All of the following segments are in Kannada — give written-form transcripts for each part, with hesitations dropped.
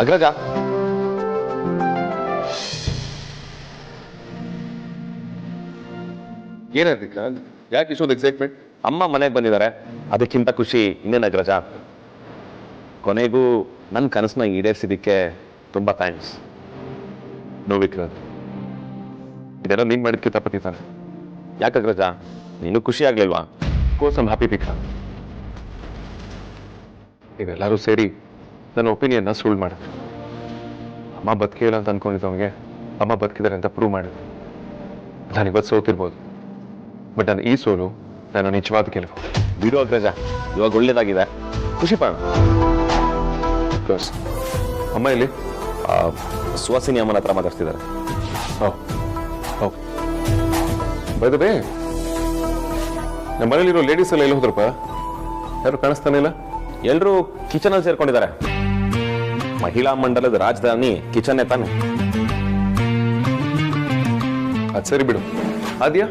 ಅಗ್ರಜ, ಏನಾಯ್ತು? ಯಾಕೆ ಇಷ್ಟೊಂದು ಎಕ್ಸೈಟ್ಮೆಂಟ್? ಅಮ್ಮ ಮನೆಗೆ ಬಂದಿದ್ದಾರೆ, ಅದಕ್ಕಿಂತ ಖುಷಿ ಇನ್ನೇನು ಅಗ್ರಜ. ಕೊನೆಗೂ ನನ್ನ ಕನಸನ್ನ ಈಡೇರಿಸಿದ್ದಕ್ಕೆ ತುಂಬಾ ಥ್ಯಾಂಕ್ಸ್. ನೋ ವಿಕ್ರಾಂತ್, ಇದೆಲ್ಲ ನೀನ್ ಮಾಡಿದ ಕಿತಾಪತಿತಾನೆ. ಯಾಕೆ ಅಗ್ರಜ, ನೀನು ಖುಷಿ ಆಗ್ಲಿಲ್ವಾ? Course I'm happy Vikrant. ನೀವೆಲ್ಲರೂ ಸೇರಿ ನನ್ನ ಒಪಿನಿಯನ್ನ ಸುಳ್ಳು ಮಾಡಿದ್ರು. ಅಮ್ಮ ಬದುಕಿಲ್ಲ ಅಂತ ಅನ್ಕೊಂಡಿದ್ದವನಿಗೆ ಅಮ್ಮ ಬದುಕಿದ್ದಾರೆ ಅಂತ ಪ್ರೂವ್ ಮಾಡಿದ್ರು. ನಾನು ಇವತ್ತು ಸೋತಿರ್ಬೋದು, ಬಟ್ ನಾನು ಈ ಸೋಲು ನಾನು ನಿಜವಾದ ಗೆಲುವು. ಬಿಡು ಅಗ್ರಜ, ಇವಾಗ ಒಳ್ಳೇದಾಗಿದೆ, ಖುಷಿ ಪಡೋಣ. ಅಮ್ಮ ಇಲ್ಲಿ ಸುವಾಸಿನಿ ಅಮ್ಮನ ಹತ್ರ ಮಾತಾಡ್ತಿದ್ದಾರೆ. ಬೈ ದ ವೇ, ನಮ್ಮ ಮನೇಲಿರೋ ಲೇಡೀಸ್ ಎಲ್ಲ ಎಲ್ಲಿ ಹೋದ್ರಪ್ಪ? ಯಾರು ಕಾಣಿಸ್ತಾನೆ ಇಲ್ಲ? ಎಲ್ಲರೂ ಕಿಚನ್ ಅಲ್ಲಿ ಸೇರ್ಕೊಂಡಿದ್ದಾರೆ. ಮಹಿಳಾ ಮಂಡಲದ ರಾಜಧಾನಿ ಕಿಚನ್ನೇ ತಾನೆ. ಅದ್ ಸರಿ ಬಿಡು. ಆದ್ಯಾ?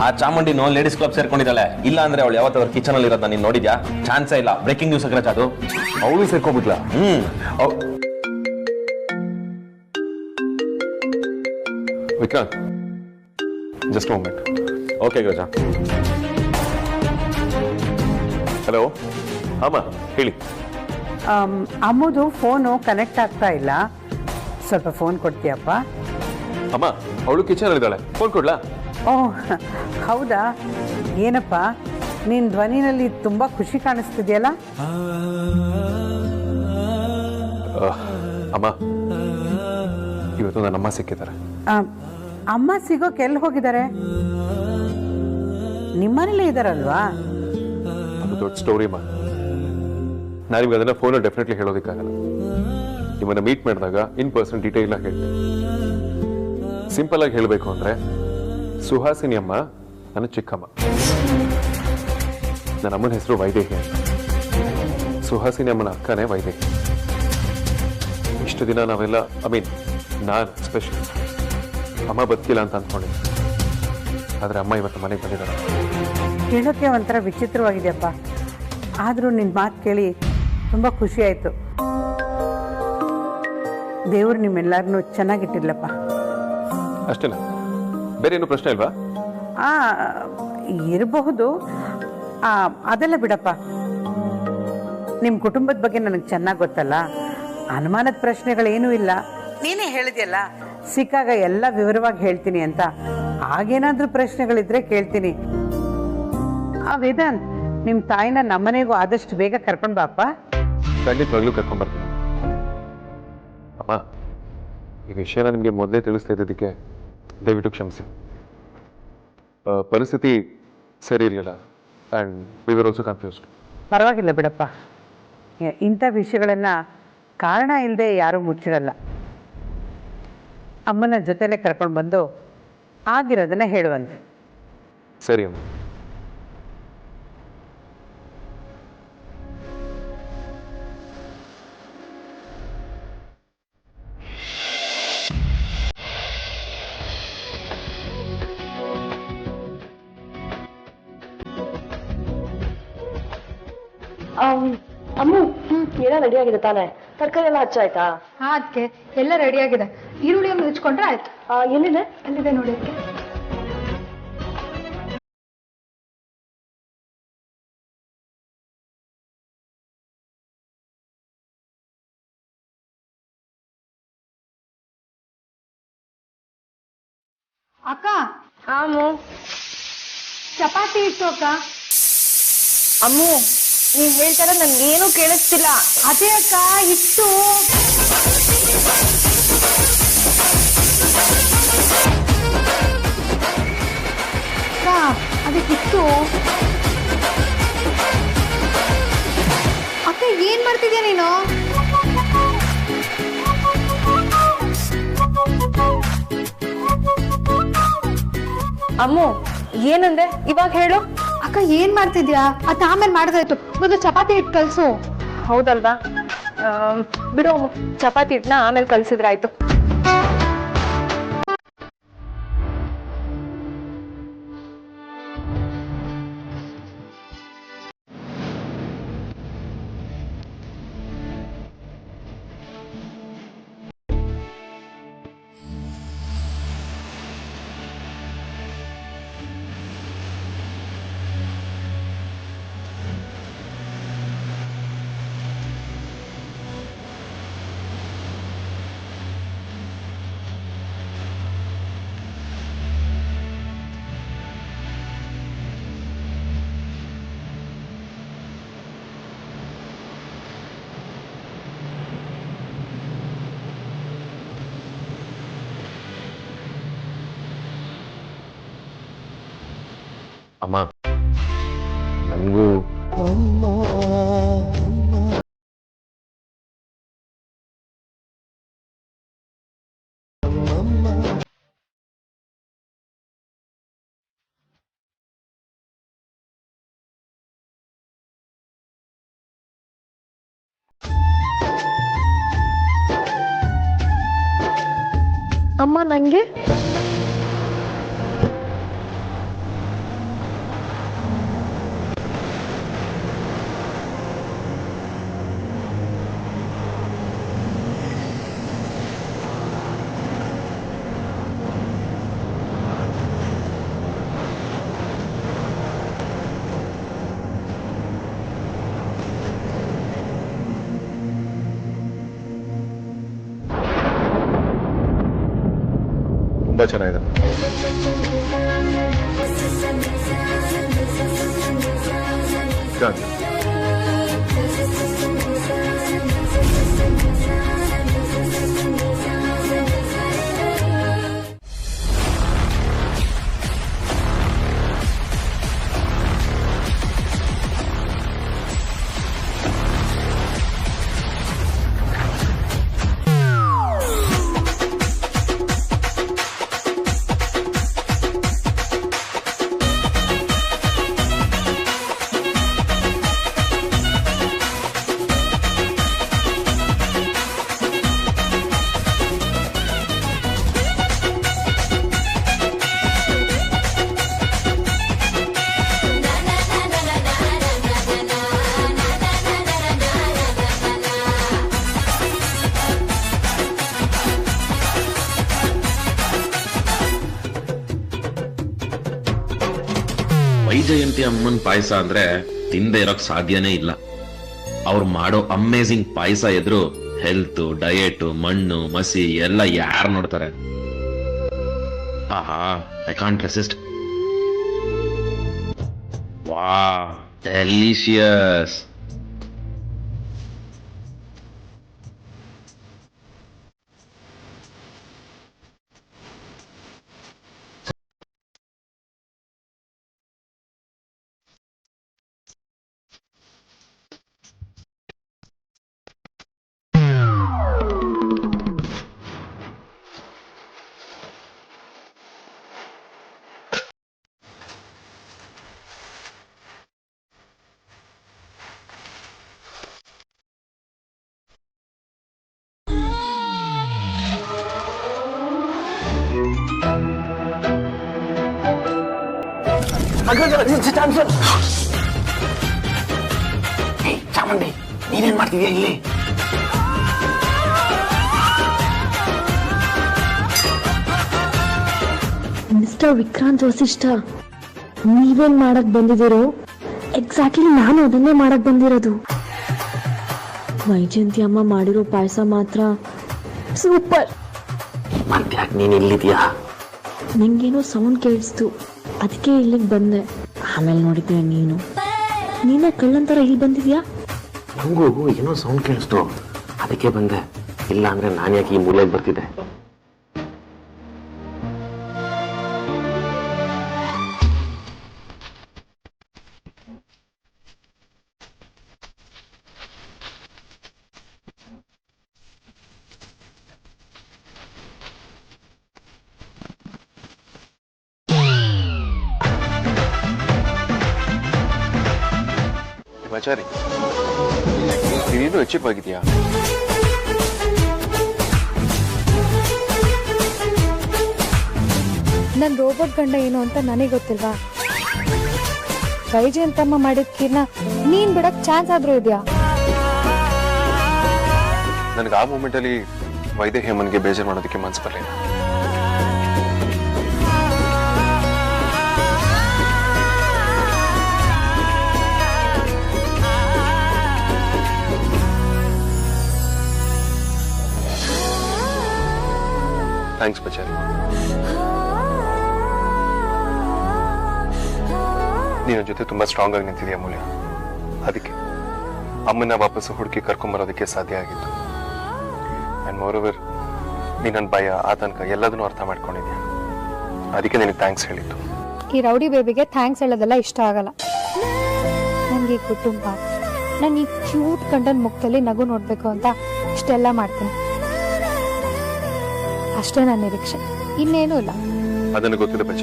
ಆ ಚಾಮುಂಡಿನೋ ಲೇಡೀಸ್ ಕ್ಲಬ್ ಸೇರ್ಕೊಂಡಿದ್ದಾಳೆ. ಇಲ್ಲ ಅಂದ್ರೆ ಅವಳು ಯಾವತ್ತಾದ್ರೂ ಕಿಚನ್ ಅಲ್ಲಿ ಇರೋದನ್ನ ನೀನ್ ನೋಡಿದ್ಯಾ? ಚಾನ್ಸೇ ಇಲ್ಲ. ಬ್ರೇಕಿಂಗ್ ನ್ಯೂಸ್ ಅಗ್ರಜ ಅದು. ಅವಳು ಸೇರ್ಕೊಂಡ್ಬಿಟ್ಲ. Vikrant, just moment. Okay Agraja. Hello ಅಮ್ಮ, ಹೇಳಿ. ಅಮ್ಮದು ಫೋನು ಕನೆಕ್ಟ್ ಆಗ್ತಾ ಇಲ್ಲ, ಸ್ವಲ್ಪ ಫೋನ್ ಕೊಡ್ತೀಯಪ್ಪ? ಅಮ್ಮ, ಅವಳು ಕಿಚನ್ ಇದ್ದಾಳೆ, ಫೋನ್ ಕೊಡ್ಲಾ? ಓಹ್ ಹೌದಾ? ಏನಪ್ಪ ನಿನ್ನ ಧ್ವನಿನಲ್ಲಿ ತುಂಬ ಖುಷಿ ಕಾಣಿಸ್ತಿದೆಯಲ್ಲ? ಅಮ್ಮ, ಇವತ್ತು ನನ್ನ ಅಮ್ಮ ಸಿಕ್ಕಿದ್ದಾರೆ. ಅಮ್ಮ ಸಿಗೋಕೆ ಎಲ್ಲಿ ಹೋಗಿದ್ದಾರೆ? ನಿಮ್ಮನೇಲೇ ಇದ್ದಾರಲ್ವಾ? ಅದು ದೊಡ್ಡ ಸ್ಟೋರಿ ಅಮ್ಮ. ನಾನು ನಿಮ್ಗೆ ಅದನ್ನ ಫೋನಲ್ಲಿ ಡೆಫಿನೆಟ್ಲಿ ಹೇಳೋದಕ್ಕಾಗಲ್ಲ. ನಿಮ್ಮನ್ನ ಮೀಟ್ ಮಾಡಿದಾಗ ಇನ್ ಪರ್ಸನ್ ಡೀಟೇಲ್ ಆಗಿ ಹೇಳ್ತೀನಿ. ಸಿಂಪಲ್ ಆಗಿ ಹೇಳಬೇಕು ಅಂದ್ರೆ, ಸುಹಾಸಿನಿ ಅಮ್ಮ ನನ್ನ ಚಿಕ್ಕಮ್ಮ. ನನ್ನ ಅಮ್ಮನ ಹೆಸರು ವೈದೇಹಿ ಅಂತ. ಸುಹಾಸಿನಿ ಅಮ್ಮನ ಅಕ್ಕನೇ ವೈದೇಹಿ. ಇಷ್ಟು ದಿನ ನಾವೆಲ್ಲ, ನಾನು ಸ್ಪೆಷಲ್ ಅಮ್ಮ ಬದುಕಿಲ್ಲ ಅಂತ ಅಂದ್ಕೊಂಡಿದ್ದೆ. ಆದ್ರೆ ಅಮ್ಮ ಇವತ್ತು ಮನೆಗೆ ಬಂದಿದ್ದಾರೆ. ಕೇಳೋಕ್ಕೆ ಒಂಥರ ವಿಚಿತ್ರವಾಗಿದೆಯಪ್ಪ, ಆದರೂ ನಿನ್ನ ಮಾತು ಕೇಳಿ ತುಂಬ ಖುಷಿ ಆಯಿತು. ದೇವರು ನಿಮ್ಮೆಲ್ಲರನ್ನೂ ಚೆನ್ನಾಗಿಟ್ಟಿರ್ಲಪ್ಪ. ಅಷ್ಟೇನಾ? ಬೇರೆ ಏನು ಪ್ರಶ್ನೆ ಇಲ್ವಾ? ಇರಬಹುದು, ಅದೆಲ್ಲ ಬಿಡಪ್ಪ. ನಿಮ್ಮ ಕುಟುಂಬದ ಬಗ್ಗೆ ನನಗೆ ಚೆನ್ನಾಗಿ ಗೊತ್ತಲ್ಲ, ಅನುಮಾನದ ಪ್ರಶ್ನೆಗಳೇನೂ ಇಲ್ಲ. ನೀನೇ ಹೇಳಿದೆಯಲ್ಲ, ಸಿಕ್ಕಾಗ ಎಲ್ಲ ವಿವರವಾಗಿ ಹೇಳ್ತೀನಿ ಅಂತ. ಹಾಗೇನಾದ್ರೂ ಪ್ರಶ್ನೆಗಳಿದ್ರೆ ಕೇಳ್ತೀನಿ. ವೇದಾಂತ್, ನಿಮ್ಮ ತಾಯಿನ ನಮ್ಮನೆಗೂ ಆದಷ್ಟು ಬೇಗ ಕರ್ಕೊಂಡು ಬಾಪ್ಪ. ಖಂಡಿತವಾಗ್ಲೂ ಕರ್ಕೊಂಡ್ ಬರ್ತೀನಿ. ಅಮ್ಮ, ಈ ವಿಷಯನ ನಿಮಗೆ ಮೊದಲೇ ತಿಳಿಸ್ತಾ ಇದ್ದದಕ್ಕೆ ದಯವಿಟ್ಟು ಕ್ಷಮಿಸಿ. ಪರಿಸ್ಥಿತಿ ಸರಿ ಇರಲಿಲ್ಲ and we were also confused. ಪರವಾಗಿಲ್ಲ ಬಿಡಪ್ಪ, ಇಂಥ ವಿಷಯಗಳನ್ನ ಕಾರಣ ಇಲ್ಲದೆ ಯಾರೂ ಮುಚ್ಚಿರಲ್ಲ. ಅಮ್ಮನ ಜೊತೆಲೇ ಕರ್ಕೊಂಡು ಬಂದು ಆಗಿರೋದನ್ನ ಹೇಳುವಂತೆ. ಸರಿ ಅಮ್ಮ. ಅಮ್ಮ, ಎಲ್ಲ ರೆಡಿ ಆಗಿದೆ ತಾನೆ? ತರಕಾರಿ ಎಲ್ಲ ಹಚ್ಚಾಯ್ತಾ? ಹಾ ಅದಕ್ಕೆ ಎಲ್ಲ ರೆಡಿ ಆಗಿದೆ. ಈರುಳ್ಳಿ ಒಂದು ಹಚ್ಕೊಂಡ್ರೆ ಆಯ್ತು. ಎಲ್ಲಿದೆ? ಅಲ್ಲಿದೆ ನೋಡಿ ಅದಕ್ಕೆ. ಅಕ್ಕ, ಚಪಾತಿ ಇಟ್ಟು ಅಕ್ಕ. ಅಮ್ಮು, ನೀವ್ ಹೇಳ್ತಾರ ನನ್ಗೇನು ಕೇಳಿಸ್ತಿಲ್ಲ. ಅದೇ ಅಕ್ಕ ಇಟ್ಟು. ಅದಕ್ಕಿತ್ತು. ಅಕ್ಕ ಏನ್ ಮಾಡ್ತಿದ್ಯಾ ನೀನು? ಅಮ್ಮು, ಏನಂದೆ ಇವಾಗ ಹೇಳು. ಅಕ್ಕ ಏನ್ ಮಾಡ್ತಿದ್ಯಾ? ಅದ್ ಆಮೇಲೆ ಮಾಡಿದಾಯ್ತು, ಮೊದಲು ಚಪಾತಿ ಇಟ್ಟು ಕಲ್ಸು. ಹೌದಲ್ವಾ? ಬಿಡು, ಚಪಾತಿ ಹಿಟ್ಟನ್ನ ಆಮೇಲೆ ಕಲ್ಸಿದ್ರಾಯ್ತು. ಅಮ್ಮ ನನಗೂ ಅಮ್ಮ ನಂಗೆ ತುಂಬಾ ಚೆನ್ನಾಗಿದೆ. ವೈಜಯಂತಿ ಅಮ್ಮನ್ ಪಾಯಸ ಅಂದ್ರೆ ತಿಂದೆ ಇರೋಕ್ ಸಾಧ್ಯನೇ ಇಲ್ಲ. ಅವ್ರು ಮಾಡೋ ಅಮೇಝಿಂಗ್ ಪಾಯಸ ಎದುರು ಹೆಲ್ತ್, ಡಯಟ್, ಮಣ್ಣು, ಮಸಿ ಎಲ್ಲ ಯಾರು ನೋಡ್ತಾರೆ? ಆಹಾ, ಐ ಕಾಂಟ್ ರೆಸಿಸ್ಟ್. ವಾ, ಡೆಲಿಷಿಯಸ್. ಚಾಮುಂಡಿ, ನೀನೇನ್ ಮಾಡ್ತಿದ್ಯಾ ಇಲ್ಲಿ? ಮಿಸ್ಟರ್ ವಿಕ್ರಾಂತ್ ವಸಿಷ್ಠ, ನೀವೇನ್ ಮಾಡಕ್ ಬಂದಿದ್ದೀರೋ ಎಕ್ಸಾಕ್ಟ್ಲಿ ನಾನು ಅದನ್ನೇ ಮಾಡಕ್ ಬಂದಿರೋದು. ವೈಜಯಂತಿ ಅಮ್ಮ ಮಾಡಿರೋ ಪಾಯಸ ಮಾತ್ರ ಸೂಪರ್. ಮತ್ತ್ಯಾಕ್ ನೀನ್ ಇಲ್ಲಿದ್ಯಾ? ನಿಂಗೇನೋ ಸೌಂಡ್ ಕೇಳಿಸ್ತು, ಅದಕ್ಕೆ ಇಲ್ಲಿಗೆ ಬಂದೆ. ಆಮೇಲೆ ನೋಡಿದ್ದೆ ನೀನೇ ಕಳ್ಳಂತರ ಇಲ್ಲಿ ಬಂದಿದ್ಯಾ? ನಂಗೂ ಏನೋ ಸೌಂಡ್ ಕೇಳಿಸ್ತು, ಅದಕ್ಕೆ ಬಂದೆ. ಇಲ್ಲ ಅಂದ್ರೆ ನಾನು ಯಾಕೆ ಈ ಮೂಲೆಗೆ ಬರ್ತಿದ್ದೆ? ಆಚಾರಿ, ನೀನು ಹೆಚ್ಚಿವಾಗಿದ್ಯಾ? ನನ್ ರೋಬೋಟ್ ಗಂಡ ಏನು ಅಂತ ನನಗೆ ಗೊತ್ತಿಲ್ವಾ? ವೈಜಯಂತಮ್ಮ ಮಾಡಿದ ಕೀರ್ನ ನೀನ್ ಬಿಡಕ್ ಚಾನ್ಸ್ ಆದ್ರೂ ಇದೆಯಾ? ನನಗೆ ಆ ಮೂಮೆಂಟ್ ಅಲ್ಲಿ ವೈದ್ಯ ಹೇಮನ್ಗೆ ಬೇಜಾರು ಮಾಡೋದಕ್ಕೆ ಮನ್ಸು ಬರಲಿಲ್ಲ. ಥ್ಯಾಂಕ್ಸ್ ಬಚಾರಿ. ನೀನ ಜೊತೆ ತುಂಬಾ ಸ್ಟ್ರಾಂಗ್ ಆಗಿ ನಿಂತಿದೆಯಾ ಮೂಲ್ಯ. ಅದಕ್ಕೆ ಅಮ್ಮನ ವಾಪಸ್ಸು ಹುಡುಕಿ ಕರ್ಕೊಂಬರೋದಕ್ಕೆ ಸಾಧ್ಯ ಆಗಿತ್ತು. ಅಂಡ್ ಮೋರೋವರ್ ನೀ ನನ್ನ ಭಯ, ಆತಂಕ ಎಲ್ಲದನ್ನೂ ಅರ್ಥ ಮಾಡ್ಕೊಂಡಿದ್ಯಾ. ಅದಕ್ಕೆ ನಿನಗೆ ಥ್ಯಾಂಕ್ಸ್ ಹೇಳಿದ್ದು. ಈ ರೌಡಿ ಬೇಬಿಗೆ ಥ್ಯಾಂಕ್ಸ್ ಹೇಳೋದೆಲ್ಲ ಇಷ್ಟ ಆಗಲ್ಲ. ನನಗೆ ಈ ಕುಟುಂಬ, ನಾನು ಈ ಕ್ಯೂಟ್ ಗಂಡನ ಮುಖದಲ್ಲಿ ನಗು ನೋಡ್ಬೇಕು ಅಂತ ಇಷ್ಟೆಲ್ಲ ಮಾಡ್ತೀನಿ. ಅಷ್ಟೇ ನನ್ನ ನಿರೀಕ್ಷೆ, ಇನ್ನೇನೂ ಇಲ್ಲ. ಅದನ್ನು ಗೊತ್ತಿಲ್ಲ ಪಂಚ,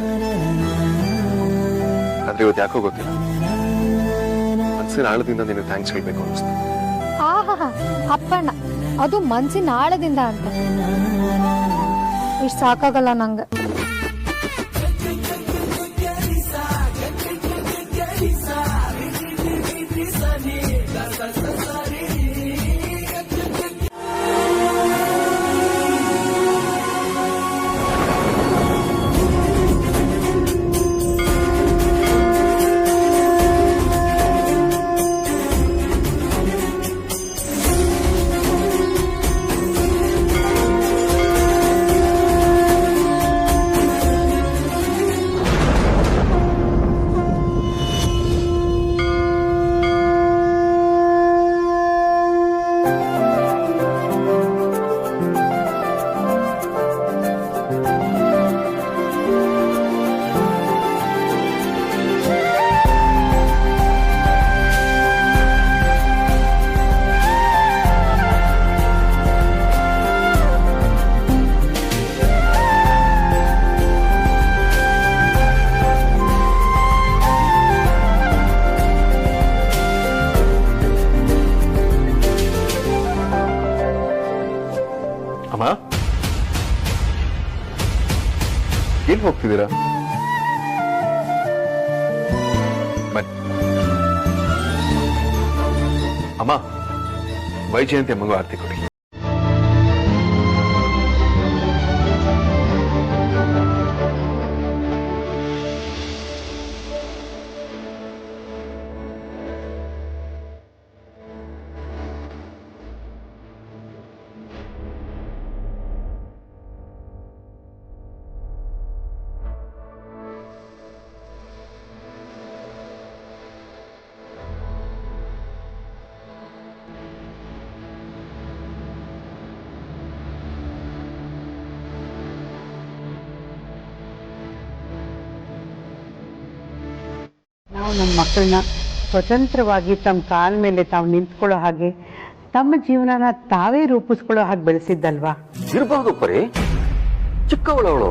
ಆದ್ರೆ ಇವತ್ತು ಯಾಕೋ ಗೊತ್ತಿಲ್ಲ, ಮನಸ್ಸಿನ ಆಳದಿಂದ ನಿನಗೆ ಥ್ಯಾಂಕ್ಸ್ ಹೇಳ್ಬೇಕು ಅನಿಸ್ತು. ಆಹಾ ಅಪ್ಪಣ್ಣ, ಅದು ಮನ್ಸಿನ ಆಳದಿಂದ ಅಂತ. ಇಷ್ಟು ಸಾಕಾಗಲ್ಲ ನಂಗೆ. ಅಮ್ಮ, ಎಲ್ಲಿ ಹೋಗ್ತಿದ್ದೀರಾ? ಅಮ್ಮ, ವೈಜಯಂತಿ ಅಮ್ಮಂಗೂ ಆರತಿ ಕೊಡಿ. ನಾವು ನಮ್ಮ ಮಕ್ಕಳನ್ನ ಸ್ವತಂತ್ರವಾಗಿ ತಮ್ಮ ಕಾಲ ಮೇಲೆ ತಾವು ನಿಂತ್ಕೊಳ್ಳೋ ಹಾಗೆ, ತಮ್ಮ ಜೀವನನ ತಾವೇ ರೂಪಿಸ್ಕೊಳ್ಳೋ ಹಾಗೆ ಬೆಳೆಸಿದ್ದಲ್ವಾ? ಇರಬಹುದು ಪರಿ, ಚಿಕ್ಕವಳವಳು,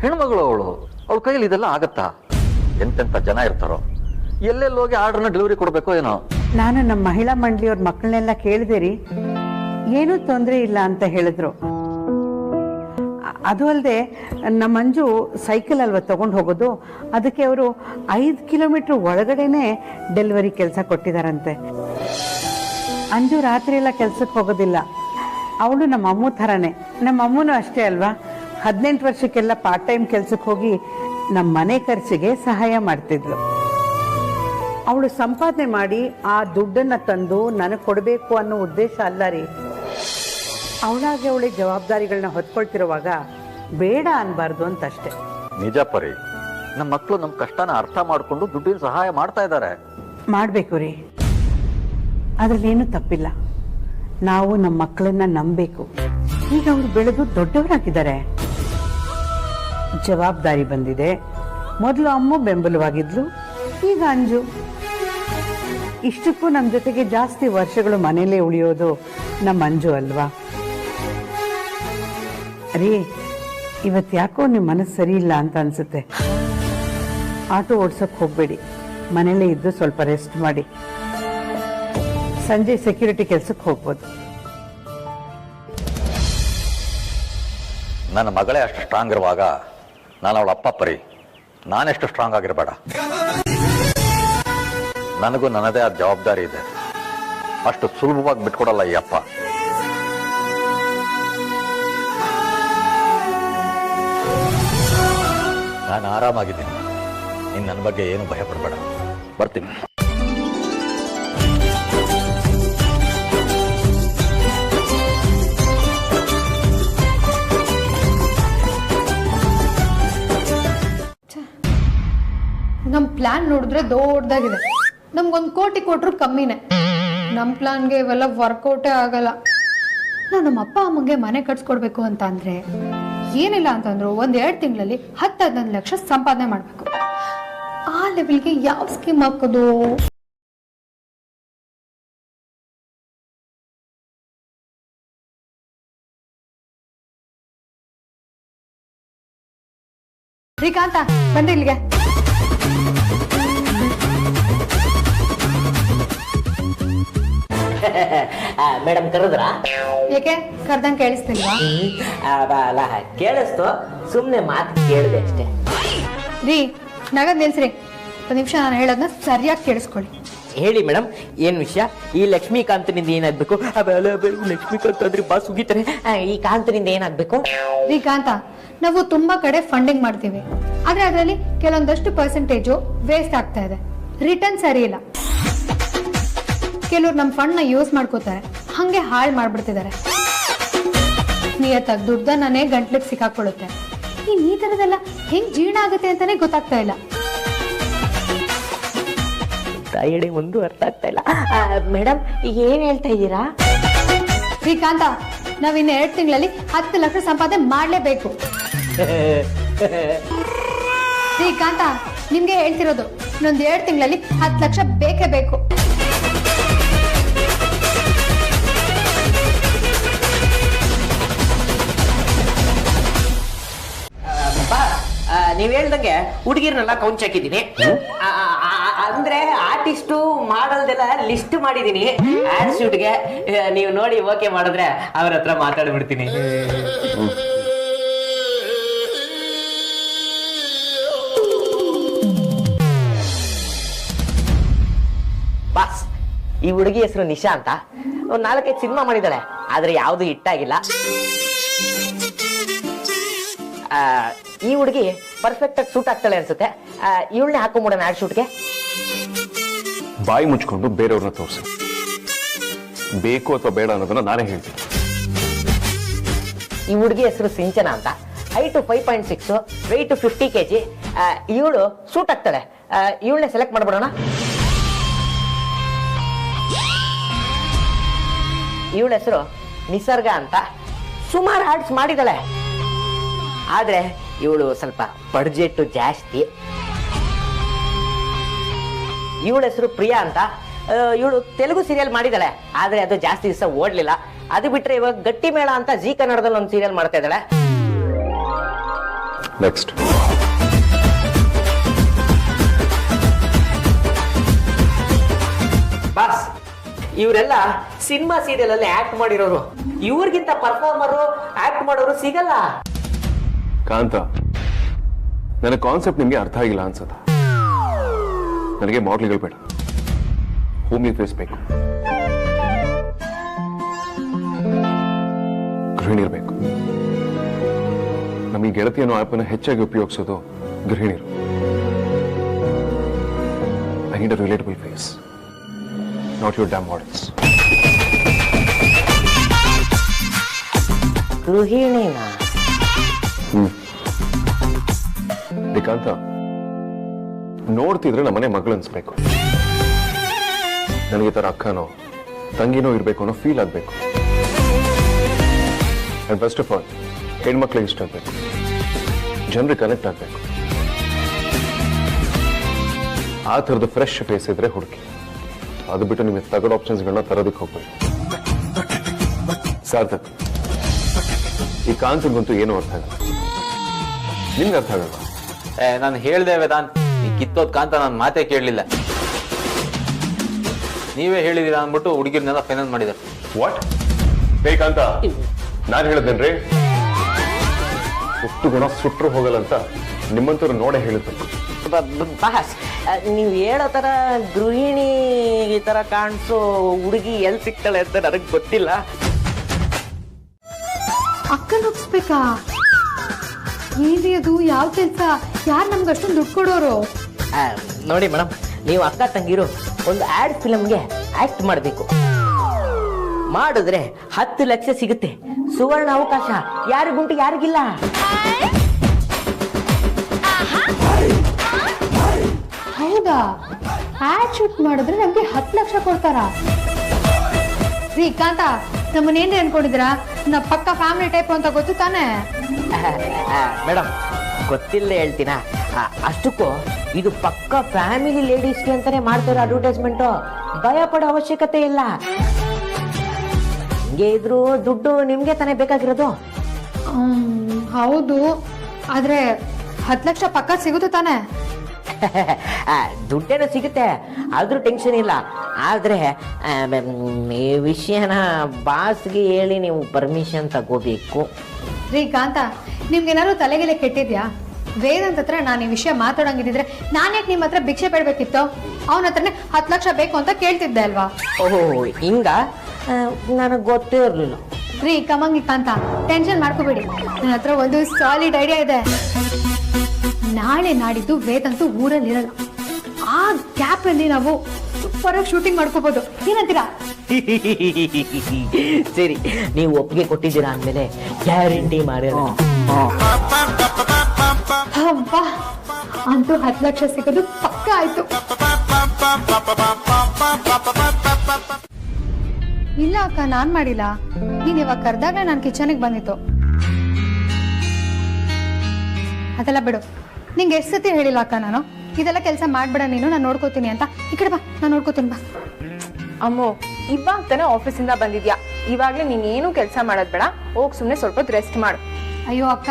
ಹೆಣ್ಮಗಳು ಅವಳ ಕೈಯಲ್ಲಿ ಇದೆಲ್ಲ ಆಗತ್ತಾ? ಎಂತೆಂತ ಜನ ಇರ್ತಾರೋ, ಎಲ್ಲೆಲ್ಲೋಗಿ ಆರ್ಡರ್ನ ಡೆಲಿವರಿ ಕೊಡ್ಬೇಕೋ ಏನೋ. ನಾನು ನಮ್ಮ ಮಹಿಳಾ ಮಂಡಳಿಯವ್ರ ಮಕ್ಕಳನ್ನೆಲ್ಲ ಕೇಳಿದೆ, ಏನೂ ತೊಂದರೆ ಇಲ್ಲ ಅಂತ ಹೇಳಿದ್ರು. ಅದು ಅಲ್ಲದೆ ನಮ್ಮ ಮಂಜು ಸೈಕಲ್ ಅಲ್ವಾ ತಗೊಂಡು ಹೋಗೋದು, ಅದಕ್ಕೆ ಅವರು 5 ಕಿಲೋಮೀಟರ್ ಒಳಗಡೆನೆ ಡೆಲಿವರಿ ಕೆಲಸ ಕೊಟ್ಟಿದಾರಂತೆ. ಅಂಜು ರಾತ್ರಿ ಎಲ್ಲ ಕೆಲ್ಸಕ್ಕೆ ಹೋಗೋದಿಲ್ಲ, ಅವಳು ನಮ್ಮ ಅಮ್ಮು ಥರನೇ. ನಮ್ಮ ಅಮ್ಮನೂ ಅಷ್ಟೇ ಅಲ್ವಾ, 18 ವರ್ಷಕ್ಕೆಲ್ಲ ಪಾರ್ಟ್ ಟೈಮ್ ಕೆಲ್ಸಕ್ಕೆ ಹೋಗಿ ನಮ್ಮ ಮನೆ ಖರ್ಚಿಗೆ ಸಹಾಯ ಮಾಡ್ತಿದ್ಲು. ಅವಳು ಸಂಪಾದನೆ ಮಾಡಿ ಆ ದುಡ್ಡನ್ನ ತಂದು ನನಗೆ ಕೊಡಬೇಕು ಅನ್ನೋ ಉದ್ದೇಶ ಅಲ್ಲ ರೀ. ಅವಳಾಗೆ ಅವಳೆ ಜವಾಬ್ದಾರಿಗಳನ್ನ ಹೊತ್ಕೊಳ್ತಿರುವಾಗ ಬೇಡ ಅನ್ಬಾರ್ದು ಅಂತಷ್ಟೇ. ನಿಜ ಪರಿ, ನಮ್ಮ ಮಕ್ಕಳು ನಮ್ಮ ಕಷ್ಟನ ಅರ್ಥ ಮಾಡ್ಕೊಂಡು ದುಡ್ಡಿನ ಸಹಾಯ ಮಾಡ್ತಾ ಇದ್ದಾರೆ. ಮಾಡಬೇಕು ರೀ, ಅದ್ರಲ್ಲೇನು ತಪ್ಪಿಲ್ಲ. ನಾವು ನಮ್ಮ ಮಕ್ಕಳನ್ನ ನಂಬಬೇಕು. ಈಗ ಅವರು ಬೆಳೆದು ದೊಡ್ಡವರಾಗಿದ್ದಾರೆ, ಜವಾಬ್ದಾರಿ ಬಂದಿದೆ. ಮೊದಲು ಅಮ್ಮ ಬೆಂಬಲವಾಗಿದ್ಲು, ಈಗ ಅಂಜು. ಇಷ್ಟಕ್ಕೂ ನಮ್ಮ ಜೊತೆಗೆ ಜಾಸ್ತಿ ವರ್ಷಗಳು ಮನೇಲೇ ಉಳಿಯೋದು ನಮ್ಮ ಅಂಜು ಅಲ್ವಾ ರೀ? ಇವತ್ತು ಯಾಕೋ ನಿಮ್ಮ ಮನಸ್ಸು ಸರಿ ಇಲ್ಲ ಅಂತ ಅನ್ಸುತ್ತೆ. ಆಟೋ ಓಡ್ಸೋಕೆ ಹೋಗಬೇಡಿ, ಮನೇಲೇ ಇದ್ದು ಸ್ವಲ್ಪ ರೆಸ್ಟ್ ಮಾಡಿ. ಸಂಜೆ ಸೆಕ್ಯೂರಿಟಿ ಕೆಲಸಕ್ಕೆ ಹೋಗ್ಬೋದು. ನನ್ನ ಮಗಳೇ ಅಷ್ಟು ಸ್ಟ್ರಾಂಗ್ ಇರುವಾಗ ನಾನು ಅವಳ ಅಪ್ಪ ಪರಿ, ನಾನೆಷ್ಟು ಸ್ಟ್ರಾಂಗ್ ಆಗಿರಬೇಡ? ನನಗೂ ನನ್ನದೇ ಆದ ಜವಾಬ್ದಾರಿ ಇದೆ. ಅಷ್ಟು ಸುಲಭವಾಗಿ ಬಿಟ್ಕೊಡಲ್ಲ ಈ ಅಪ್ಪ. ನಾನು ಆರಾಮಾಗಿದ್ದೀನಿ, ನೀನು ನನ್ನ ಬಗ್ಗೆ ಏನು ಭಯ ಪಡಬೇಡ. ಬರ್ತೀನಿ. ನಮ್ ಪ್ಲಾನ್ ನೋಡಿದ್ರೆ ದೊಡ್ಡದಾಗಿದೆ. ನಮ್ಗೊಂದು ಕೋಟಿ ಕೊಟ್ರು ಕಮ್ಮಿನೇ. ನಮ್ ಪ್ಲಾನ್ಗೆ ಇವೆಲ್ಲ ವರ್ಕೌಟೇ ಆಗಲ್ಲ. ನಾವು ನಮ್ಮ ಅಪ್ಪ ಅಮ್ಮಂಗೆ ಮನೆ ಕಟ್ಸ್ಕೊಡ್ಬೇಕು ಅಂತ ಅಂದ್ರೆ ಏನಿಲ್ಲ ಅಂತಂದ್ರು 1-2 ತಿಂಗಳಲ್ಲಿ 10-15 ಲಕ್ಷ ಸಂಪಾದನೆ ಮಾಡ್ಬೇಕು. ಲೆವೆಲ್ಗೆ ಯಾವ ಸ್ಕೀಮ್ ಹಾಕೋದು? ಶ್ರೀಕಾಂತ ಬನ್ರಿ ಇಲ್ಲಿಗೆ. ಮೇಡಮ್ ಕರೆದ್ರ? ಏಕೆ ಕರ್ದಂಗ್ ಕೇಳಿಸ್ತಿಲ್ವಾ? ಅಲ್ಲ ಕೇಳಿಸ್ತು, ಸುಮ್ನೆ ಮಾತು ಕೇಳಿದೆ ಅಷ್ಟೇ. ರೀ ನಗದ್ ನಿಲ್ಸ್ರಿ, ಒಂದು ನಿಮಿಷ ನಾನು ಹೇಳೋದನ್ನ ಸರಿಯಾಗಿ ಕೇಳಿಸ್ಕೊಳ್ಳಿ. ಹೇಳಿ ಮೇಡಮ್, ಏನ್ ವಿಷಯ? ಈ ಲಕ್ಷ್ಮೀಕಾಂತನಿಂದ ಏನಾಗ್ಬೇಕು? ಲಕ್ಷ್ಮೀಕಾಂತ್ ಅಂದ್ರೆ ಬಾಸ್ ಸುಗಿತಾರೆ. ಈ ಕಾಂತನಿಂದ ಏನಾಗ್ಬೇಕು? ರೀ ಕಾಂತ, ನಾವು ತುಂಬಾ ಕಡೆ ಫಂಡಿಂಗ್ ಮಾಡ್ತೀವಿ, ಆದ್ರೆ ಅದರಲ್ಲಿ ಕೆಲವೊಂದಷ್ಟು ಪರ್ಸೆಂಟೇಜು ವೇಸ್ಟ್ ಆಗ್ತಾ ಇದೆ, ರಿಟರ್ನ್ ಸರಿ ಇಲ್ಲ. ಕೆಲವ್ರು ನಮ್ಮ ಫಂಡ್ ನ ಯೂಸ್ ಮಾಡ್ಕೋತಾರೆ, ಹಂಗೆ ಹಾಳು ಮಾಡ್ಬಿಡ್ತಿದ್ದಾರೆ. ನಿಯತ್ತಾಗಿ ದುಡ್ಡನ್ನೇ ಗಂಟ್ಲಿಗೆ ಸಿಕ್ಕಾಕೊಳ್ಳುತ್ತೆ. ಈ ತರದೆಲ್ಲ ಹೆಂಗ್ ಜೀರ್ಣ ಆಗುತ್ತೆ ಅಂತಾನೆ ಗೊತ್ತಾಗ್ತಾ ಇಲ್ಲ. ತಾಯಿಡೆ ಒಂದು ಅರ್ಥ ಆಗ್ತಾ ಇಲ್ಲ. ಮೇಡಮ್ ಈಗ ಏನ್ ಹೇಳ್ತಾ ಇದ್ದೀರಾ? ಶ್ರೀಕಾಂತ, ನಾವ್ ಇನ್ನು 2 ತಿಂಗಳಲ್ಲಿ 10 ಲಕ್ಷ ಸಂಪಾದನೆ ಮಾಡ್ಲೇಬೇಕು. ಶ್ರೀಕಾಂತ, ನಿಮ್ಗೆ ಹೇಳ್ತಿರೋದು, ಇನ್ನೊಂದು 2 ತಿಂಗಳಲ್ಲಿ 10 ಲಕ್ಷ ಬೇಕೇ ಬೇಕು. ನೀವ್ ಹೇಳ್ದಂಗೆ ಹುಡುಗಿರ್ನೆಲ್ಲ ಕೌಂಚ್ ಹಾಕಿದೀನಿ. ಅಂದ್ರೆ ಆರ್ಟಿಸ್ಟು ಮಾಡಲ್ದೆಲ್ಲ ಲಿಸ್ಟ್ ಮಾಡಿದೀನಿ. ಆಡ್ ಶೂಟ್ಗೆ ನೀವು ನೋಡಿ ಓಕೆ ಮಾಡಿದ್ರೆ ಅವ್ರ ಹತ್ರ ಮಾತಾಡ್ಬಿಡ್ತೀನಿ. ಬಾಸ್, ಈ ಹುಡುಗಿ ಹೆಸರು ನಿಶಾ ಅಂತ. ಒಂದ್ 4-5 ಸಿನಿಮಾ ಮಾಡಿದಾಳೆ, ಆದ್ರೆ ಯಾವ್ದು ಹಿಟ್ಟಾಗಿಲ್ಲ. ಈ ಹುಡುಗಿ ಪರ್ಫೆಕ್ಟ್ ಆಗಿ ಸೂಟ್ ಆಗ್ತಾಳೆ ಅನ್ಸುತ್ತೆ. ಇವಳನ್ನೇ ಹಾಕೊಂಡ್ಬಿಡೋಣ ಆಡ್ ಶೂಟ್ಗೆ. ಬಾಯಿ ಮುಚ್ಕೊಂಡು ಬೇರೆಯವ್ರನ್ನ ತೋರಿಸಿ, ಬೇಕು ಅಥವಾ ಬೇಡ ಅನ್ನೋದನ್ನ ನಾನೇ ಹೇಳ್ತೀನಿ. ಈ ಹುಡುಗಿ ಹೆಸರು ಸಿಂಚನ ಅಂತ. Height 5.6, weight 50 kg. ಇವಳು ಸೂಟ್ ಆಗ್ತಾಳೆ, ಇವಳನ್ನೇ ಸೆಲೆಕ್ಟ್ ಮಾಡ್ಬಿಡೋಣ. ಇವಳ ಹೆಸರು ನಿಸರ್ಗ ಅಂತ. ಸುಮಾರು ಆಡ್ಸ್ ಮಾಡಿದಾಳೆ, ಆದ್ರೆ ಇವಳು ಸ್ವಲ್ಪ ಬಡ್ಜೆಟ್ ಜಾಸ್ತಿ. ಇವಳ ಹೆಸರು ಪ್ರಿಯಾ ಅಂತ. ಇವಳು ತೆಲುಗು ಸೀರಿಯಲ್ ಮಾಡಿದಾಳೆ, ಆದ್ರೆ ಅದು ಜಾಸ್ತಿ ದಿವಸ ಓಡ್ಲಿಲ್ಲ. ಅದು ಬಿಟ್ರೆ ಇವಾಗ ಗಟ್ಟಿ ಮೇಳ ಅಂತ ಜಿ ಕನ್ನಡದಲ್ಲಿ ಒಂದು ಸೀರಿಯಲ್ ಮಾಡ್ತಾ ಇದ್ದಾಳೆ. ನೆಕ್ಸ್ಟ್ ಬಾಸ್, ಇವರೆಲ್ಲ ಸಿನಿಮಾ ಸೀರಿಯಲ್ ಅಲ್ಲಿ ಆಕ್ಟ್ ಮಾಡಿರೋರು. ಇವ್ರಿಗಿಂತ ಪರ್ಫಾರ್ಮರು ಆಕ್ಟ್ ಮಾಡೋರು ಸಿಗಲ್ಲ. ಕಾಂತ, ನನ್ನ ಕಾನ್ಸೆಪ್ಟ್ ನಿಮ್ಗೆ ಅರ್ಥ ಆಗಿಲ್ಲ ಅನ್ಸತ್ತ. ನನಗೆ ಮಾಡ್ಲಿಗಳು ಬೇಡ, ಹೋಮ್ಲಿ ಫೇಸ್ ಬೇಕು, ಗೃಹಿಣಿರ್ಬೇಕು. ನಮಗೆ ಗೆಳತಿ ಅನ್ನೋ ಆ್ಯಪನ್ನು ಹೆಚ್ಚಾಗಿ ಉಪಯೋಗಿಸೋದು ಗೃಹಿಣಿಯರು. I need a relatable face, not your damn models. ಗೃಹಿಣಿನ? ಶ್ರೀಕಾಂತ, ನೋಡ್ತಿದ್ರೆ ನಮ್ಮನೆ ಮಗಳು ಅನ್ಸ್ಬೇಕು. ನನಗೆ ತರ ಅಕ್ಕನೋ ತಂಗಿನೋ ಇರ್ಬೇಕು ಅನ್ನೋ ಫೀಲ್ ಆಗ್ಬೇಕು. ಅಂಡ್ ಫಸ್ಟ್ ಆಫ್ ಆಲ್ ಹೆಣ್ಮಕ್ಳಿಗೆ ಇಷ್ಟ ಆಗ್ಬೇಕು, ಜನರಿಗೆ ಕನೆಕ್ಟ್ ಆಗ್ಬೇಕು. ಆ ಥರದ ಫ್ರೆಶ್ ಫೇಸ್ ಇದ್ರೆ ಹುಡುಕಿ. ಅದು ಬಿಟ್ಟು ನಿಮಗೆ ತಗಡ್ ಆಪ್ಷನ್ಸ್ಗಳನ್ನ ತರೋದಕ್ಕೆ ಹೋಗ್ಬೇಕು. ಸಾರ್ಥಕ್, ಈ ಕಾನ್ಸೆಪ್ಟ್ಗಂತೂ ಏನೂ ಅರ್ಥ ಆಗಲ್ಲ. ನಿಮ್ಗೆ ಅರ್ಥ ಆಗಲ್ಲ. ನಾನು ಹೇಳ್ದೆ ವೇದಾಂತ್, ಈ ಕಿತ್ತೋದ್ ಕಾಂತ ನಾನು ಮಾತೇ ಕೇಳಲಿಲ್ಲ. ನೀವೇ ಹೇಳಿದೀರಾ ಅಂದ್ಬಿಟ್ಟು ಹುಡುಗಿರ್ನೆಲ್ಲ ಫೈನಲ್ ಮಾಡಿದ್ದಾರೆ. ವಾಟ್ ಬೇಕಂತ ನಾನು ಹೇಳಿದ್ದೇನ್ರಿ? ಉಟ್ಟು ಗುಣ ಸುಟ್ರು ಹೋಗಲ್ಲ ಅಂತ ನಿಮ್ಮಂತವ್ರು ನೋಡೇ ಹೇಳಿದ್ರು. ಬಾಸ್, ನೀವು ಹೇಳೋ ತರ ಗೃಹಿಣಿ ಈ ತರ ಕಾಣಿಸೋ ಹುಡುಗಿ ಎಲ್ಲಿ ಸಿಗ್ತಾಳೆ ಅಂತ ನನಗೆ ಗೊತ್ತಿಲ್ಲ. ಅಕ್ಕನ ಒಪ್ಸ್ಬೇಕಾ? ಏನ್ರಿ ಅದು? ಯಾವ ಕೆಲ್ಸ? ಯಾರು ನಮ್ಗೆ ಅಷ್ಟೊಂದು ದುಡ್ಡು ಕೊಡೋರು? ನೋಡಿ ಮೇಡಮ್, ನೀವು ಅಕ್ಕ ತಂಗಿರು ಒಂದು ಆಡ್ ಫಿಲಮ್ಗೆ ಆಕ್ಟ್ ಮಾಡಬೇಕು. ಮಾಡಿದ್ರೆ 10 ಲಕ್ಷ ಸಿಗುತ್ತೆ. ಸುವರ್ಣ ಅವಕಾಶ, ಯಾರಿಗುಂಟು ಯಾರಿಗಿಲ್ಲ. ಹೌದಾ? ಆಡ್ ಶೂಟ್ ಮಾಡಿದ್ರೆ ನಮ್ಗೆ 10 ಲಕ್ಷ ಕೊಡ್ತಾರಾ? ಶ್ರೀಕಾಂತ, ನಮ್ಮನ್ನೇನ್ರಿ ಅನ್ಕೊಂಡಿದ್ದೀರಾ? ನಾ ಪಕ್ಕ ಫ್ಯಾಮಿಲಿ ಟೈಪ್ ಅಂತ ಗೊತ್ತು ತಾನೆ? ಮೇಡಮ್, ಗೊತ್ತಿಲ್ಲ ಹೇಳ್ತೀನ. ಅಷ್ಟಕ್ಕೂ ಇದು ಪಕ್ಕ ಫ್ಯಾಮಿಲಿ ಲೇಡೀಸ್ಗೆ ಅಂತಾನೆ ಮಾಡ್ತಾರೆ ಅಡ್ವರ್ಟೈಸ್ಮೆಂಟು. ಭಯ ಪಡೋ ಅವಶ್ಯಕತೆ ಇಲ್ಲ. ಹಿಂಗೆ ಇದ್ರು ದುಡ್ಡು ನಿಮ್ಗೆ ತಾನೇ ಬೇಕಾಗಿರೋದು. ಹೌದು, ಆದ್ರೆ 10 ಲಕ್ಷ ಪಕ್ಕ ಸಿಗುತ್ತೆ ತಾನೆ? ದುಡ್ಡೇನೋ ಸಿಗುತ್ತೆ, ಆದ್ರೂ ಟೆನ್ಷನ್ ಇಲ್ಲ. ಆದ್ರೆ ಈ ವಿಷಯನ ಬಾಸ್ಗೆ ಹೇಳಿ ನೀವು ಪರ್ಮಿಷನ್ ತಗೋಬೇಕು. ರೀ ಕಾಂತ, ನಿಮ್ಗೇನಾದ್ರು ತಲೆಗೆಲೆ ಕೆಟ್ಟಿದ್ಯಾ? ವೇದಾಂತ್ ಹತ್ರ ನಾನು ಈ ವಿಷಯ ಮಾತಾಡಂಗಿದ್ರೆ ನಾನು ಯಾಕೆ ನಿಮ್ಮ ಹತ್ರ ಭಿಕ್ಷೆ ಬೇಡಬೇಕಿತ್ತು? ಅವನ ಹತ್ರನೇ 10 ಲಕ್ಷ ಬೇಕು ಅಂತ ಕೇಳ್ತಿದ್ದೆ ಅಲ್ವಾ? ಓಹೋ, ಹಿಂಗ ನನಗೆ ಗೊತ್ತೇ ಇರಲಿಲ್ಲ. ರೀ ಕಮಂಗಿ ಕಾಂತ, ಟೆನ್ಷನ್ ಮಾಡ್ಕೋಬೇಡಿ. ನನ್ನ ಹತ್ರ ಒಂದು ಸಾಲಿಡ್ ಐಡಿಯಾ ಇದೆ. ನಾಳೆ ನಾಡಿದ್ದು ವೇದಾಂತು ಊರಲ್ಲಿರಲ್ಲ. ಆ ಗ್ಯಾಪ್ ಅಲ್ಲಿ ನಾವು ಸೂಪರ್ ಆಗಿ ಶೂಟಿಂಗ್ ಮಾಡ್ಕೋಬಹುದು. ಏನಂತೀರಾ? ಸರಿ, ನೀವು ಒಪ್ಪಿಗೆ ಕೊಟ್ಟಿದ್ದೀರಾ ಅಂದ್ಮೇಲೆ ಗ್ಯಾರಂಟಿ ಮಾಡೋಣ. ಹಬ್ಬಾ, ಅಂತೂ 10 ಲಕ್ಷ ಸಿಗೋದು ಪಕ್ಕ ಆಯ್ತು. ಇಲ್ಲ ಅಕ್ಕ, ನಾನ್ ಮಾಡಿಲ್ಲ. ನೀನ್ ಇವಾಗ ಕರೆದಾಗ ನಾನು ಕಿಚನ್ಗೆ ಬಂದಿತ್ತು. ಅದೆಲ್ಲ ಬಿಡು. ನಿಂಗೆ ಎಷ್ಟು ಸತಿ ಹೇಳಿಲ್ಲ ಅಕ್ಕ ನಾನು, ಇದೆಲ್ಲ ಕೆಲಸ ಮಾಡ್ಬೇಡ ನೀನು, ನಾನು ನೋಡ್ಕೋತೀನಿ ಅಂತ. ಈ ಕಡೆ ಬಾ, ನಾನು ನೋಡ್ಕೋತೀನಿ ಬಾ. ಅಮ್ಮು, ಇವಾಗ ತಾನೇ ಆಫೀಸಿಂದ ಬಂದಿದ್ಯಾ, ಇವಾಗ್ಲೇ ನೀನೇನು ಕೆಲಸ ಮಾಡೋದ್ ಬೇಡ. ಹೋಗ್ ಸುಮ್ನೆ ಸ್ವಲ್ಪ ಹೊತ್ತು ರೆಸ್ಟ್ ಮಾಡು. ಅಯ್ಯೋ ಅಕ್ಕ,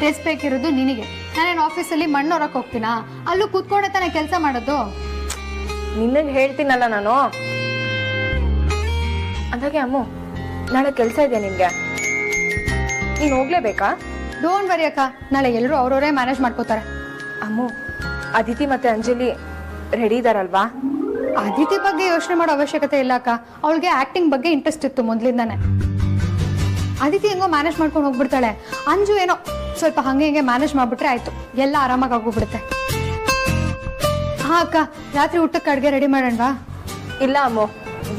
ರೆಸ್ಟ್ ಬೇಕಿರೋದು ನಿನಗೆ. ನಾನೇನು ಆಫೀಸಲ್ಲಿ ಮಣ್ಣು ಹೊರಕ್ ಹೋಗ್ತೀನಾ? ಅಲ್ಲೂ ಕೂತ್ಕೊಂಡೆ ತಾನೇ ಕೆಲಸ ಮಾಡೋದು. ನಿನ್ನಗೆ ಹೇಳ್ತೀನಲ್ಲ ನಾನು. ಅಂದಾಗೆ ಅಮ್ಮು, ನಾಳೆ ಕೆಲಸ ಇದೆಯಾ ನಿನ್ಗೆ? ನೀನ್ ಹೋಗ್ಲೇಬೇಕಾ? ಡೋಂಟ್ ವರಿ ಅಕ್ಕ, ನಾಳೆ ಎಲ್ಲರೂ ಅವ್ರವರೇ ಮ್ಯಾನೇಜ್ ಮಾಡ್ಕೋತಾರೆ. ಅಮ್ಮು, ಅದಿತಿ ಮತ್ತೆ ಅಂಜಲಿ ರೆಡಿ ಇದಾರಲ್ವಾ? ಅದಿತಿ ಬಗ್ಗೆ ಯೋಚನೆ ಮಾಡೋ ಅವಶ್ಯಕತೆ ಇಲ್ಲ ಅಕ್ಕ. ಅವಳಿಗೆ ಆಕ್ಟಿಂಗ್ ಬಗ್ಗೆ ಇಂಟ್ರೆಸ್ಟ್ ಇತ್ತು ಮೊದ್ಲಿಂದಾನೆ. ಅದಿತಿ ಹೆಂಗೋ ಮ್ಯಾನೇಜ್ ಮಾಡ್ಕೊಂಡು ಹೋಗ್ಬಿಡ್ತಾಳೆ. ಅಂಜು ಏನೋ ಸ್ವಲ್ಪ ಹಂಗೆ ಹಿಂಗೆ ಮ್ಯಾನೇಜ್ ಮಾಡ್ಬಿಟ್ರೆ ಆಯ್ತು, ಎಲ್ಲ ಆರಾಮಾಗಿ ಆಗೋಗ್ಬಿಡುತ್ತೆ. ಹಾ ಅಕ್ಕ, ರಾತ್ರಿ ಊಟಕ್ಕೆ ಅಡ್ಗೆ ರೆಡಿ ಮಾಡೋಣವಾ? ಇಲ್ಲ ಅಮ್ಮು,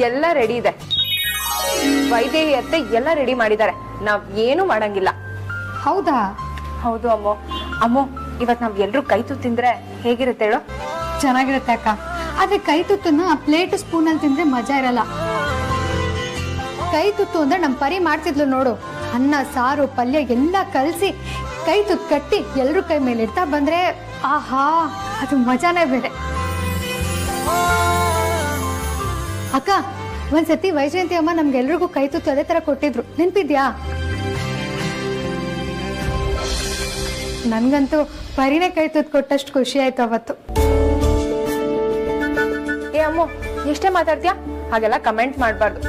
ಎಲ್ಲ ರೆಡಿ ಇದೆ. ವೈದೇಹಿ ಅತ್ತೆ ಎಲ್ಲ ರೆಡಿ ಮಾಡಿದ್ದಾರೆ. ನಾವ್ ಏನು ಮಾಡಂಗಿಲ್ಲ. ಹೌದಾ? ಹೌದು ಅಮ್ಮು. ಅಮ್ಮು, ಇವತ್ ನಾವ್ ಎಲ್ರು ಕೈ ತುತ್ತು ತಿಂದ್ರೆ ಹೇಗಿರುತ್ತೆ ಹೇಳು? ಚೆನ್ನಾಗಿರುತ್ತೆ ಅಕ್ಕ. ಆದ್ರೆ ಕೈ ತುತ್ತನ್ನ ಪ್ಲೇಟ್ ಸ್ಪೂನ್ ಅಲ್ಲಿ ತಿಂದ್ರೆ ಮಜಾ ಇರಲ್ಲ. ಕೈ ತುತ್ತು ಅಂದ್ರೆ ನಮ್ ಪರಿ ಮಾಡ್ತಿದ್ಲು ನೋಡು. ಅನ್ನ ಸಾರು ಪಲ್ಯ ಎಲ್ಲ ಕಲಸಿ ಕೈ ತುತ್ತು ಕಟ್ಟಿ ಎಲ್ರು ಕೈ ಮೇಲೆ ಇಡ್ತಾ ಬಂದ್ರೆ ಆಹಾ, ಅದು ಮಜಾನೇ ಬೇರೆ. ಅಕ್ಕ, ಒಂದ್ಸತಿ ವೈಜಯಂತಿ ಅಮ್ಮ ನಮ್ಗೆಲ್ರಿಗೂ ಕೈ ತುತ್ತು ಅದೇ ತರ ಕೊಟ್ಟಿದ್ರು, ನೆನ್ಪಿದ್ಯಾ? ನನ್ಗಂತೂ ಪರಿನೇ ಕೈ ತುತ್ತು ಕೊಟ್ಟಷ್ಟು ಖುಷಿ ಆಯ್ತು ಅವತ್ತು. ಏ ಅಮ್ಮು, ಎಷ್ಟೇ ಮಾತಾಡ್ತೀಯಾ? ಹಾಗೆಲ್ಲ ಕಮೆಂಟ್ ಮಾಡ್ಬಾರ್ದು.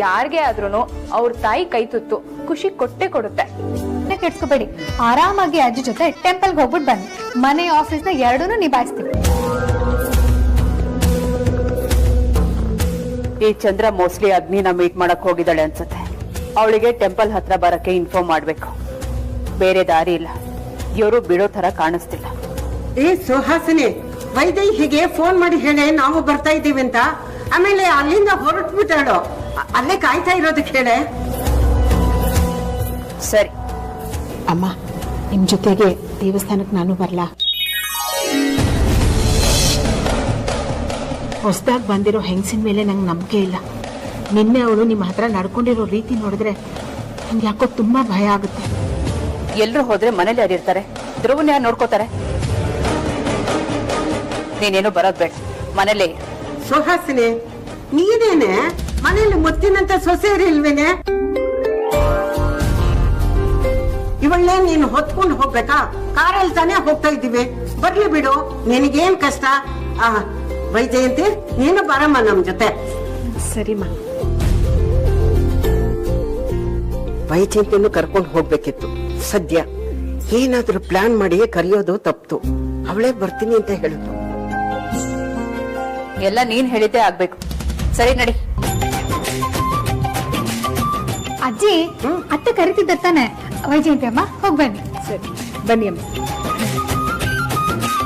ಯಾರಿಗೆ ಆದ್ರೂ ಅವ್ರ ತಾಯಿ ಕೈ ತುತ್ತು ಖುಷಿ ಕೊಟ್ಟೆ ಕೊಡುತ್ತೆ. ಕೆಡ್ಸ್ಕೋಬೇಡಿ, ಆರಾಮಾಗಿ ಅಜ್ಜಿ ಜೊತೆ ಟೆಂಪಲ್ಗೆ ಹೋಗ್ಬಿಟ್ಟು ಬನ್ನಿ. ಮನೆ ಆಫೀಸ್ನ ಎರಡೂ ನಿಭಾಯಿಸ್ತೀವಿ. ಈ ಚಂದ್ರ ಮೋಸ್ಟ್ಲಿ ಅಗ್ನಿನ ಮೀಟ್ ಮಾಡಕ್ ಹೋಗಿದ್ದಾಳೆ ಅನ್ಸುತ್ತೆ. ಅವಳಿಗೆ ಟೆಂಪಲ್ ಹತ್ರ ಬರಕ್ಕೆ ಇನ್ಫಾರ್ಮ್ ಮಾಡ್ಬೇಕು. ಬೇರೆ ದಾರಿ ಇಲ್ಲ, ಇವರು ಬಿಡೋ ತರ ಕಾಣಿಸ್ತಿಲ್ಲ. ಏ ಸುಹಾಸಿನಿ, ವೈದೇಹಿಗೆ ಫೋನ್ ಮಾಡಿ ಹೇಳಿ ನಾವು ಬರ್ತಾ ಇದ್ದೀವಿ ಅಂತ. ಆಮೇಲೆ ಅಲ್ಲಿಂದ ಹೊರಟ್ಬಿಟ್ಟಾಳು, ಅಲ್ಲೇ ಕಾಯ್ತಾ ಇರೋದಕ್ಕೆ ಹೇಳೆ. ಸರಿ ಅಮ್ಮ, ನಿಮ್ ಜೊತೆಗೆ ದೇವಸ್ಥಾನಕ್ಕೆ ನಾನು ಬರ್ಲಾ? ಹೊಸದಾಗಿ ಬಂದಿರೋ ಹೆಂಗಸಿನ ಮೇಲೆ ನಂಗೆ ನಂಬಿಕೆ ಇಲ್ಲ. ನಿನ್ನೆ ಅವಳು ನಿಮ್ಮ ಹತ್ರ ನಡ್ಕೊಂಡಿರೋ ರೀತಿ ನೋಡಿದ್ರೆ ನಂಗೆ ಯಾಕೋ ತುಂಬಾ ಭಯ ಆಗುತ್ತೆ. ಎಲ್ರು ಹೋದ್ರೆ ಮನೇಲಿ ಯಾರಿರ್ತಾರೆ? ಧ್ರುವನ್ ಯಾರು ನೋಡ್ಕೋತಾರೆ? ನೀನೇನು ಬರೋದ್ ಬೇಡ, ಮನೇಲೇ. ಸುಹಾಸಿನಿ, ನೀನೇನೆ ಮನೇಲಿ ಮುತ್ತಿನಂತ ಸೊಸೆಯರಿ ಇಲ್ವೇನೆ? ಇವಳೇ ನೀನು ಹೊತ್ಕೊಂಡು ಹೋಗ್ಬೇಕಾ? ಕಾರಲ್ಲಿ ತಾನೇ ಹೋಗ್ತಾ ಇದ್ದೀವಿ, ಬರ್ಲಿ ಬಿಡು, ನಿನಗೇನ್ ಕಷ್ಟ? ವೈಜಯಂತಿ, ನೀನು ಬರಮ್ಮ ನಮ್ ಜೊತೆ. ಸರಿಮಾ. ವೈಜಯಂತಿಯನ್ನು ಕರ್ಕೊಂಡು ಹೋಗ್ಬೇಕಿತ್ತು. ಸದ್ಯ ಏನಾದ್ರೂ ಪ್ಲಾನ್ ಮಾಡಿ ಕರೆಯೋದು ತಪ್ಪು. ಅವಳೇ ಬರ್ತೀನಿ ಅಂತ ಹೇಳಿದ್ರು. ಎಲ್ಲ ನೀನ್ ಹೇಳಿದ್ದೆ ಆಗ್ಬೇಕು. ಸರಿ ನಡಿ. ಅಜ್ಜಿ, ಅತ್ತೆ ಕರಿತಿದ್ದ ತಾನೆ? ವೈಜಯಂತಿ ಅಮ್ಮ, ಹೋಗ್ಬನ್ನಿ. ಸರಿ, ಬನ್ನಿ ಅಮ್ಮ.